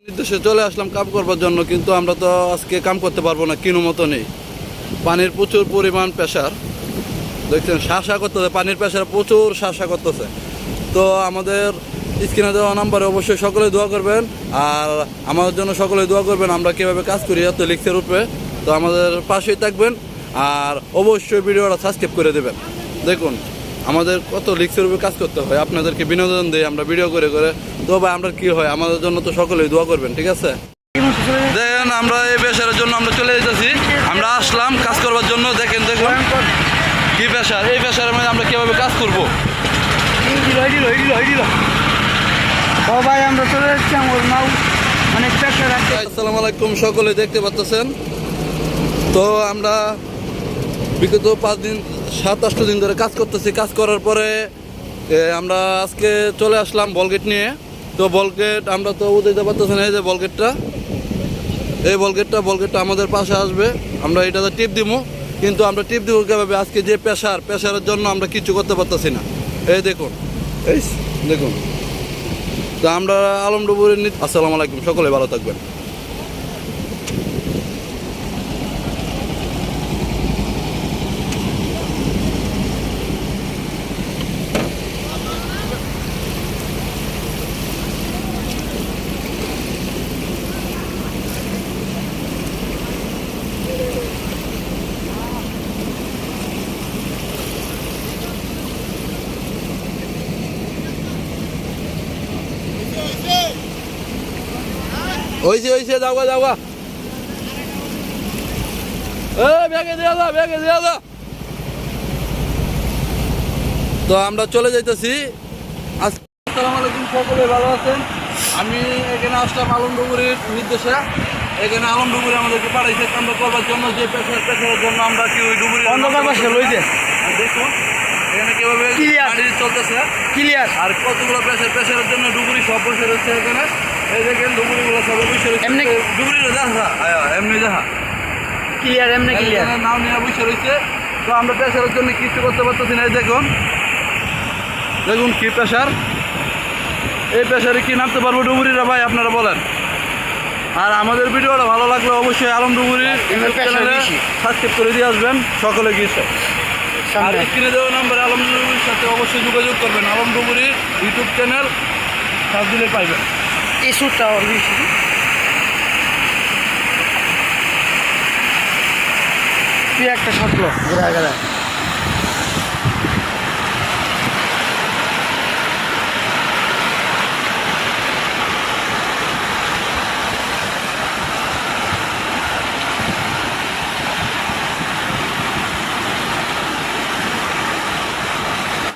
নির্দেশে চলে আসলাম কাম করবার জন্য, কিন্তু আমরা তো আজকে কাম করতে পারবো না, কিনো মতো নেই। পানির প্রচুর পরিমাণ প্রেশার, দেখছেন শাসা করতেছে, পানির প্রেশার প্রচুর শাসা করতেছে। তো আমাদের স্ক্রিনে দেওয়া নাম্বারে অবশ্যই সকলে দোয়া করবেন, আর আমাদের জন্য সকলে দোয়া করবেন। আমরা কীভাবে কাজ করি এত লিখতে রূপে, তো আমাদের পাশেই থাকবেন, আর অবশ্যই ভিডিওটা সাবস্ক্রাইব করে দেবেন। দেখুন আমাদের কত লিক্সের উপরে কাজ করতে হয়, আপনাদেরকে বিনোদন দিই আমরা ভিডিও করে করে। তো ভাই আমরা কি হয়, আমাদের জন্য তো সকলেই দোয়া করবেন, ঠিক আছে? দেখেন আমরা এই প্রেশারের জন্য আমরা চলে যেতেছি, আমরা আসলাম কাজ করবার জন্য। দেখেন দেখুন কি প্রেশার, এই প্রেশারের মধ্যে আমরা কীভাবে কাজ করবো। ভাই আমরা চলে যাচ্ছি, আমার নাও অনেক প্রেশার আছে। আসসালামু আলাইকুম, সকলে দেখতে পাচ্ছেন। তো আমরা বিগত 7-8 দিন ধরে কাজ করতেছি। কাজ করার পরে আমরা আজকে চলে আসলাম বলগেট নিয়ে। তো বলগেট আমরা তো বুঝতে পারতেছি না, এই যে বলগেটটা, এই বলগেটটা আমাদের পাশে আসবে। আমরা এটাতে টিপ দিব, কিন্তু আমরা টিপ দিব কীভাবে? আজকে যে প্রেশারের জন্য আমরা কিছু করতে পারতেছি না। এই দেখুন, এই দেখুন। তো আমরা আলমডুবুরের আসসালামু আলাইকুম, সকলে ভালো থাকবেন। হয়েছে যাওয়া যাওয়া, ব্যাগে দেওয়া যা, ব্যাগে দেওয়া যা। তো আমরা চলে যাইতেছি। আসসালামু আলাইকুম, সকলে ভালো আছেন? আমি এখানে আসলাম আলমডুবুরির নির্দেশে। এখানে আলমডুবুরি আমাদেরকে পাঠাইছে কাম করবার জন্য। যে প্রেশারের জন্য আমরা কি ওই ডুবুরি দেখুন এখানে কীভাবে গাড়ি চলতেছে ক্লিয়ার, আর কতগুলো প্রেশারের জন্য ডুবুরি সব বসে রয়েছে এখানে। এই দেখেন ডুবুরিগুলো সব বসে রয়েছে, ডুবুরি দেখা এমনি দেখা ক্লিয়ার, এমনি ক্লিয়ার নাও নিয়ে বসে রয়েছে। তো আমরা প্রেশারের জন্য কিছু করতে পারতেছি না। দেখুন দেখুন কি প্রেশার, এই প্রেশারে কি নামতে পারবো ডুবুরিরা ভাই, আপনারা বলেন। আর আমাদের ভিডিওটা ভালো লাগলে অবশ্যই আলমডুবুরির ইউটিউব চ্যানেলে সাবস্ক্রাইব করে দিয়ে আসবেন সকলে গিয়েছে। আর স্ক্রিনে দেওয়া নাম্বারে আলমডুবুরির সাথে অবশ্যই যোগাযোগ করবেন। আলমডুবুরির ইউটিউব চ্যানেল সার্চ দিলে পাইবেন। এই সুটটা ওর বেশি তুই একটা শট লো ঘোরা গেলে